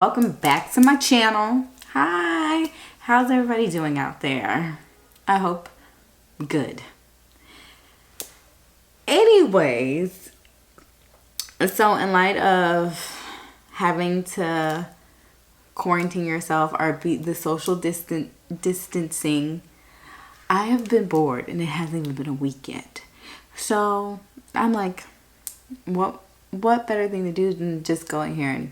Welcome back to my channel. Hi, how's everybody doing out there? I hope good. Anyways, so in light of having to quarantine yourself or be the social distancing, I have been bored and it hasn't even been a week yet. So I'm like, what better thing to do than just go in here and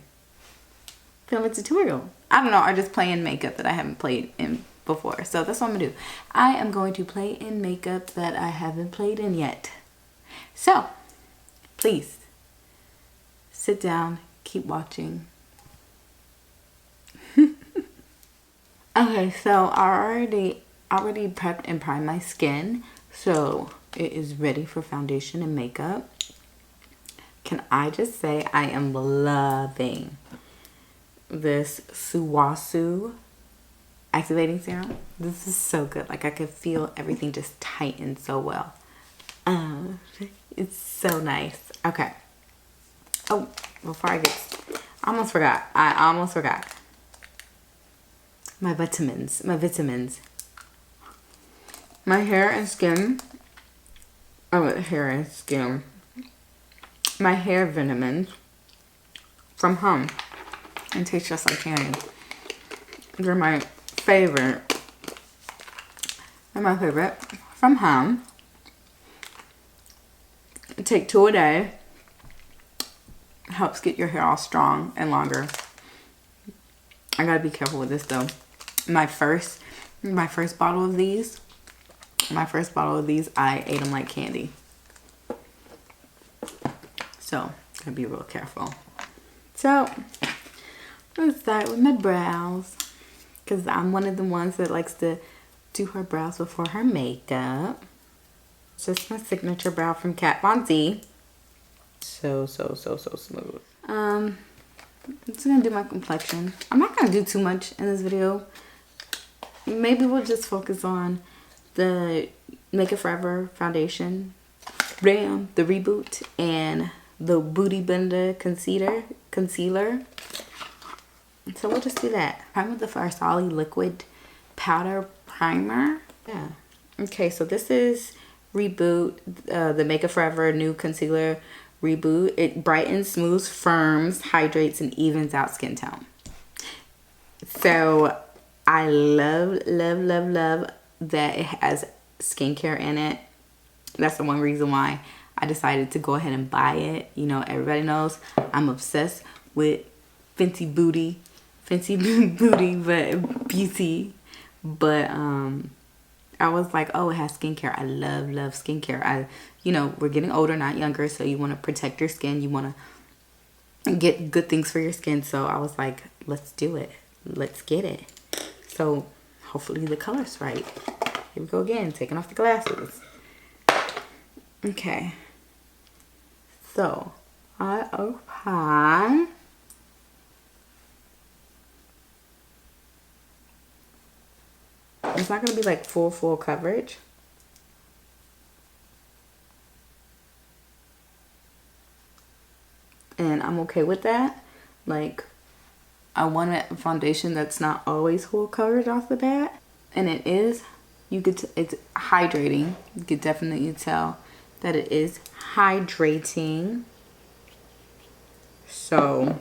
film a tutorial? I don't know, or just play in makeup that I haven't played in before. So that's what I'm gonna do. I am going to play in makeup that I haven't played in yet. So please sit down, keep watching. Okay, so I already prepped and primed my skin, so it is ready for foundation and makeup. Can I just say I am loving this Suwasu activating serum. This is so good. Like, I could feel everything just tighten so well. It's so nice. Okay. Oh, before I almost forgot. My vitamins. My hair and skin. My hair vitamins from Hum. And taste just like candy. They're my favorite. From Hum. Take 2 a day. Helps get your hair all strong and longer. I gotta be careful with this though. My first bottle of these, I ate them like candy. So gotta be real careful. So let's start with my brows, because I'm one of the ones that likes to do her brows before her makeup. It's just my signature brow from Kat Von D. So smooth. I'm just gonna do my complexion. I'm not gonna do too much in this video. Maybe we'll just focus on the Make It Forever foundation, the Reboot, and the Booty Bender concealer. So we'll just do that. I'm with the Farsali liquid powder primer. Yeah. Okay, so this is Reboot, the Make It Forever new concealer Reboot. It brightens, smooths, firms, hydrates, and evens out skin tone. So I love that it has skincare in it. That's the one reason why I decided to go ahead and buy it. You know, everybody knows I'm obsessed with Fenty Beauty, but beauty. But I was like, oh, it has skincare. I love skincare. You know, we're getting older, not younger, so you want to protect your skin. You want to get good things for your skin. So I was like, let's do it. Let's get it. So hopefully the color's right. Here we go again, taking off the glasses. Okay. So I apply. It's not going to be like full coverage. And I'm okay with that. Like, I want a foundation that's not always full coverage off the bat. And it is. It's hydrating. You could definitely tell that it is hydrating. So,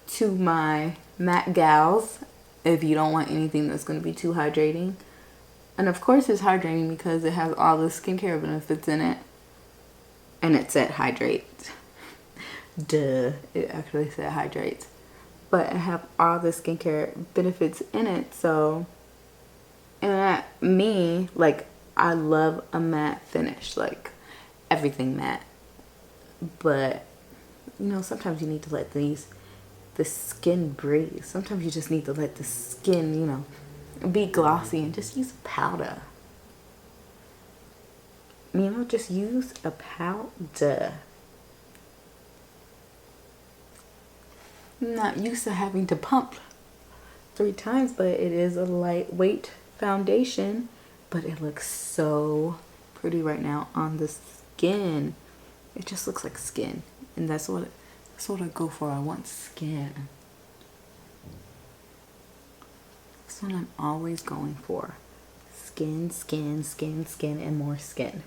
to my matte gals, if you don't want anything that's going to be too hydrating. And of course it's hydrating because it has all the skincare benefits in it. And it said hydrate. Duh. It actually said hydrate. But it have all the skincare benefits in it. So, and me, like, I love a matte finish. Like, everything matte. But, you know, sometimes you need to let the skin breathe. Sometimes you just need to let the skin, you know, be glossy and just use powder. You know, just use a powder. I'm not used to having to pump 3 times, but it is a lightweight foundation. But it looks so pretty right now on the skin. It just looks like skin. And that's what That's what I go for. I want skin. That's what I'm always going for. Skin, skin, skin, skin, and more skin.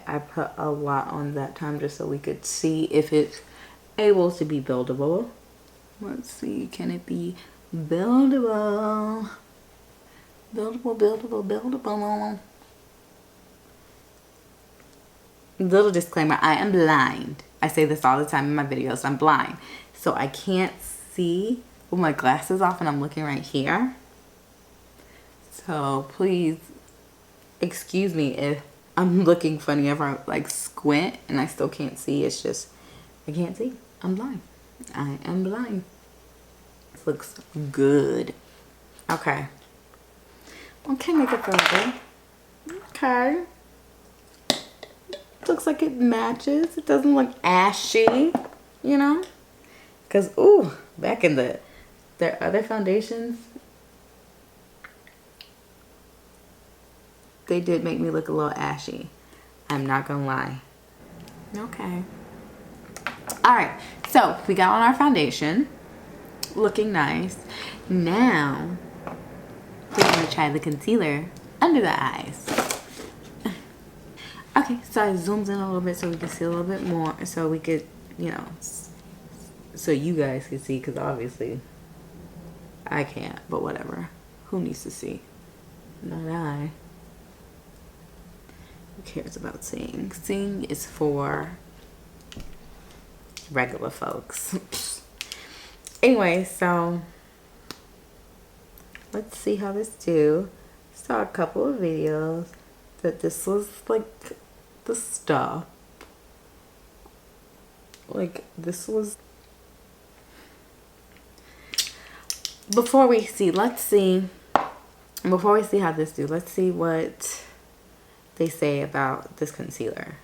I put a lot on that time just so we could see if it's able to be buildable. Let's see, can it be buildable? Buildable, buildable, buildable. Little disclaimer, I am blind. I say this all the time in my videos. I'm blind. So I can't see with my glasses off and I'm looking right here. So please excuse me if I'm looking funny, if I like squint and I still can't see. It's just, I can't see. I'm blind. I am blind. This looks good. Okay. Okay, makeup over. Okay. Looks like it matches. It doesn't look ashy, you know? Because, ooh, back in their other foundations, they did make me look a little ashy. I'm not gonna lie. Okay. Alright, so we got on our foundation. Looking nice. Now, we're gonna try the concealer under the eyes. Okay, so I zoomed in a little bit so we could see a little bit more. So we could, you know, so you guys can see, because obviously I can't, but whatever. Who needs to see? Not I. Who cares about seeing? Seeing is for regular folks. Anyway, so let's see how this do. Saw a couple of videos that this was like the stuff. Like this was. Before we see how this do, let's see what they say about this concealer.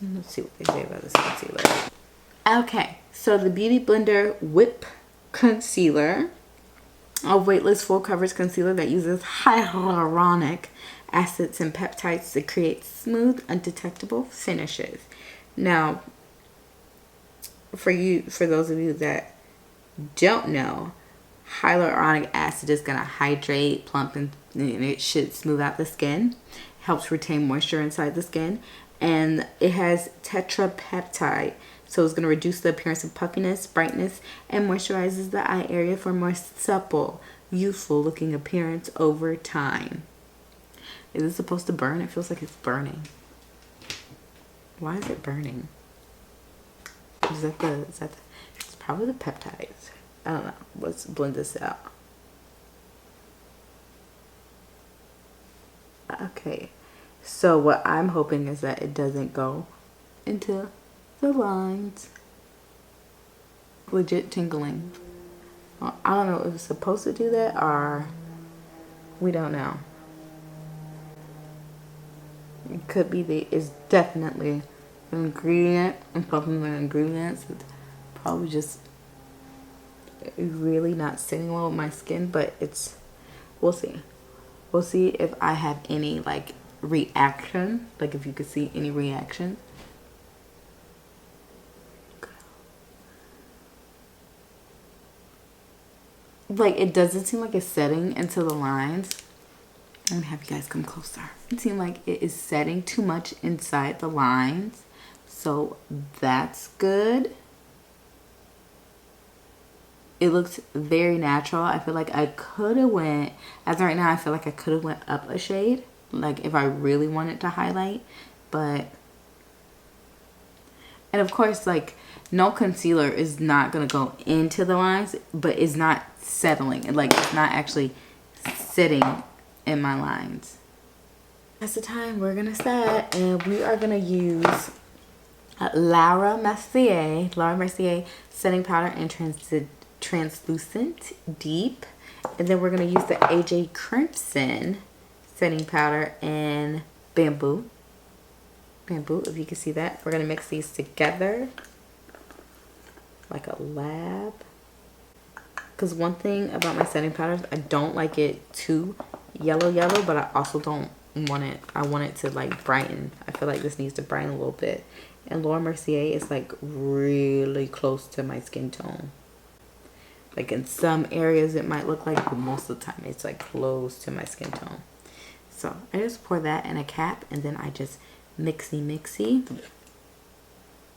Let's see what they say about this concealer. Okay, so the Beauty Blender Whip Concealer, a weightless full coverage concealer that uses hyaluronic acids and peptides to create smooth, undetectable finishes. Now, for those of you that don't know, hyaluronic acid is going to hydrate, plump, and it should smooth out the skin. Helps retain moisture inside the skin. And it has tetrapeptide, so it's going to reduce the appearance of puffiness, brightness, and moisturizes the eye area for a more supple, youthful looking appearance over time. Is it supposed to burn? It feels like it's burning. Why is it burning? Is that the it's probably the peptides. I don't know. Let's blend this out. Okay. So what I'm hoping is that it doesn't go into the lines. Legit tingling. Well, I don't know if it's supposed to do that or we don't know. It could be it's definitely an ingredient and something the ingredients. It's probably just really not sitting well with my skin, but we'll see. We'll see if I have any like reaction, like if you could see any reaction. Like it doesn't seem like it's setting into the lines. I'm gonna have you guys come closer. It seems like it is setting too much inside the lines, so that's good. It looks very natural. I feel like I could have went, as of right now, I feel like I could have went up a shade, like if I really wanted to highlight, but, and of course, like no concealer is not gonna go into the lines, but it's not settling, like it's not actually sitting in my lines. That's the time we're gonna set, and we are gonna use Laura Mercier setting powder and translucent deep, and then we're going to use the AJ Crimson setting powder and bamboo, if you can see that. We're going to mix these together like a lab, because one thing about my setting powders, I don't like it too yellow, but I also don't want it, I want it to like brighten. I feel like this needs to brighten a little bit, And Laura Mercier is like really close to my skin tone. Like in some areas it might look like, but most of the time it's like close to my skin tone. So I just pour that in a cap, and then I just mixy.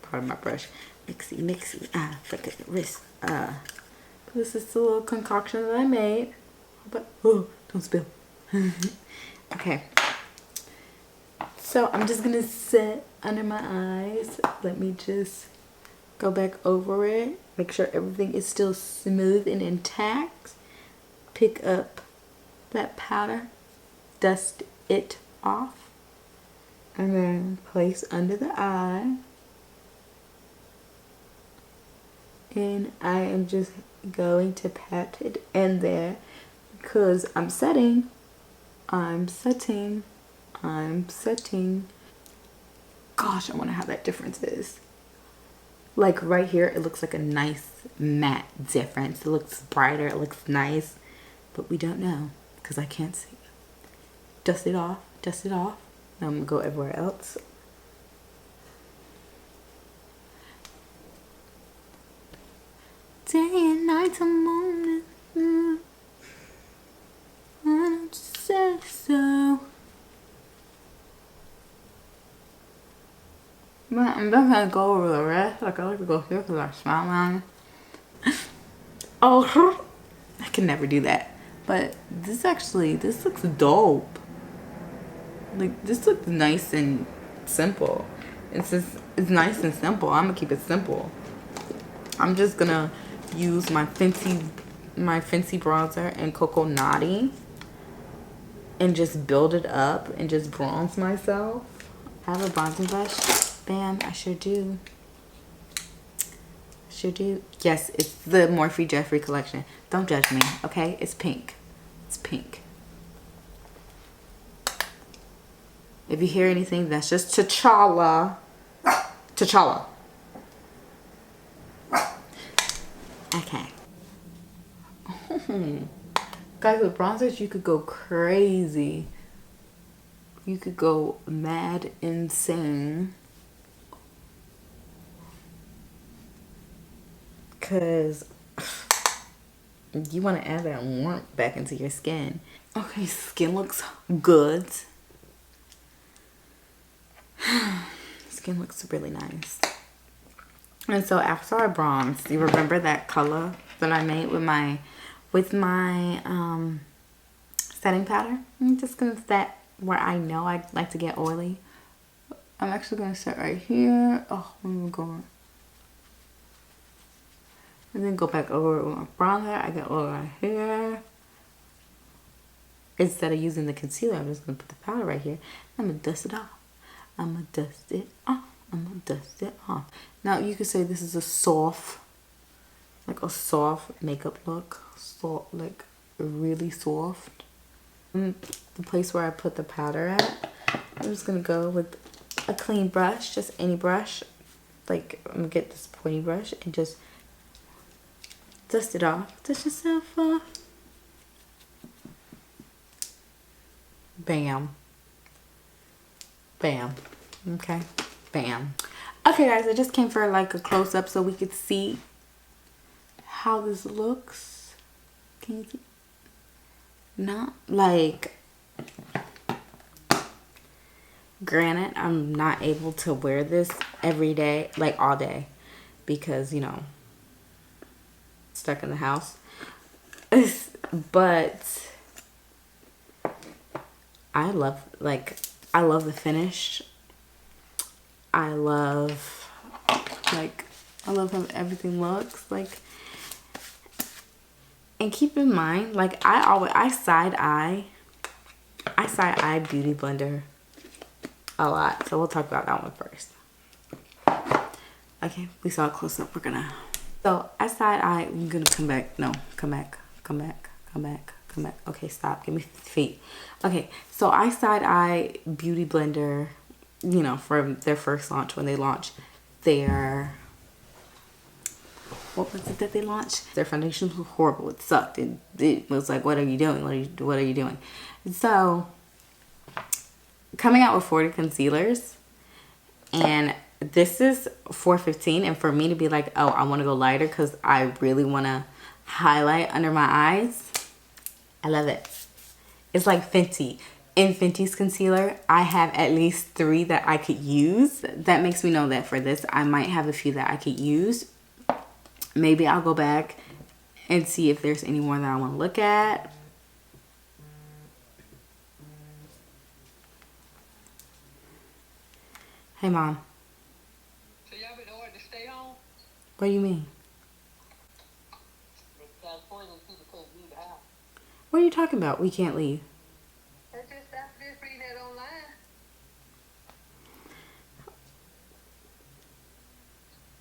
Pardon my brush. Mixy. Flick at the wrist. This is the little concoction that I made. But, oh, don't spill. Okay. So I'm just gonna set under my eyes. Let me just go back over it. Make sure everything is still smooth and intact. Pick up that powder. Dust it off. And then place under the eye. And I am just going to pat it in there because I'm setting. Gosh, I wonder how that difference is. Like right here, it looks like a nice matte difference. It looks brighter, it looks nice, but we don't know because I can't see. Dust it off. Now I'm gonna go everywhere else. Day and night, I'm on it. I don't say so. But I'm just gonna go over the rest. Like I like to go here because I smile on it. Oh, I can never do that. But this looks dope. Like this looks nice and simple. It's nice and simple. I'm gonna keep it simple. I'm just gonna use my fancy bronzer and Coco Naughty and just build it up and just bronze myself. I have a bronzing brush. Bam, I sure do. Yes, it's the Morphe Jeffree collection. Don't judge me, okay? It's pink. If you hear anything, that's just T'Challa. Okay. Guys, with bronzers, you could go crazy. You could go mad insane. Because you want to add that warmth back into your skin. Okay, skin looks good. Skin looks really nice. And so after I bronzed, you remember that color that I made with my setting powder? I'm just gonna set where I know I like to get oily. I'm actually gonna set right here. Oh, where am I going? And then go back over it with my bronzer. I get oil right here. Instead of using the concealer, I'm just gonna put the powder right here. I'm gonna dust it off. Now you could say this is a soft makeup look. Like really soft. The place where I put the powder at, I'm just gonna go with a clean brush, just any brush. Like I'm gonna get this pointy brush and just dust it off. Dust yourself off. Bam. Okay. Bam. Okay, guys, I just came for like a close-up so we could see how this looks. Can you see? Not like, granted, I'm not able to wear this every day, like all day, because, you know, stuck in the house. But I love the finish. I love how everything looks like. And keep in mind, like I side eye Beauty Blender a lot. So we'll talk about that one first. Okay, we saw a close up. So I side eye. I'm gonna come back. No, come back. Okay, stop. Give me feet. Okay, so I side eye Beauty Blender, you know, from their first launch when they launched their, what was it that they launched? Their foundation was horrible. It sucked. It was like, what are you doing? What are you doing? So coming out with 40 concealers, and this is 415, and for me to be like, oh, I want to go lighter because I really want to highlight under my eyes, I love it. It's like Fenty. In Fenty's concealer, I have at least 3 that I could use. That makes me know that for this, I might have a few that I could use. Maybe I'll go back and see if there's any more that I want to look at. Hey, Mom. So y'all been ordered to stay home? What do you mean? California people can't leave the house. What are you talking about? We can't leave. I just reading that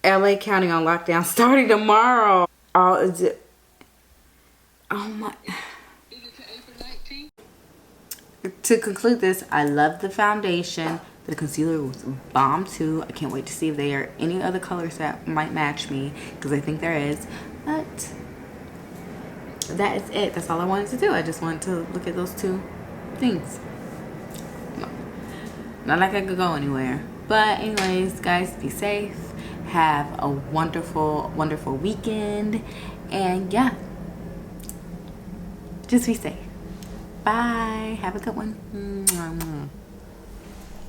online. LA County on lockdown starting tomorrow. Oh, is it? Oh my. Is it to April 19th? To conclude this, I love the foundation. The concealer was bomb too. I can't wait to see if there are any other colors that might match me, because I think there is. But that is it. That's all I wanted to do. I just wanted to look at those 2 things. Not like I could go anywhere. But anyways, guys, be safe. Have a wonderful, wonderful weekend. And yeah, just be safe. Bye. Have a good one.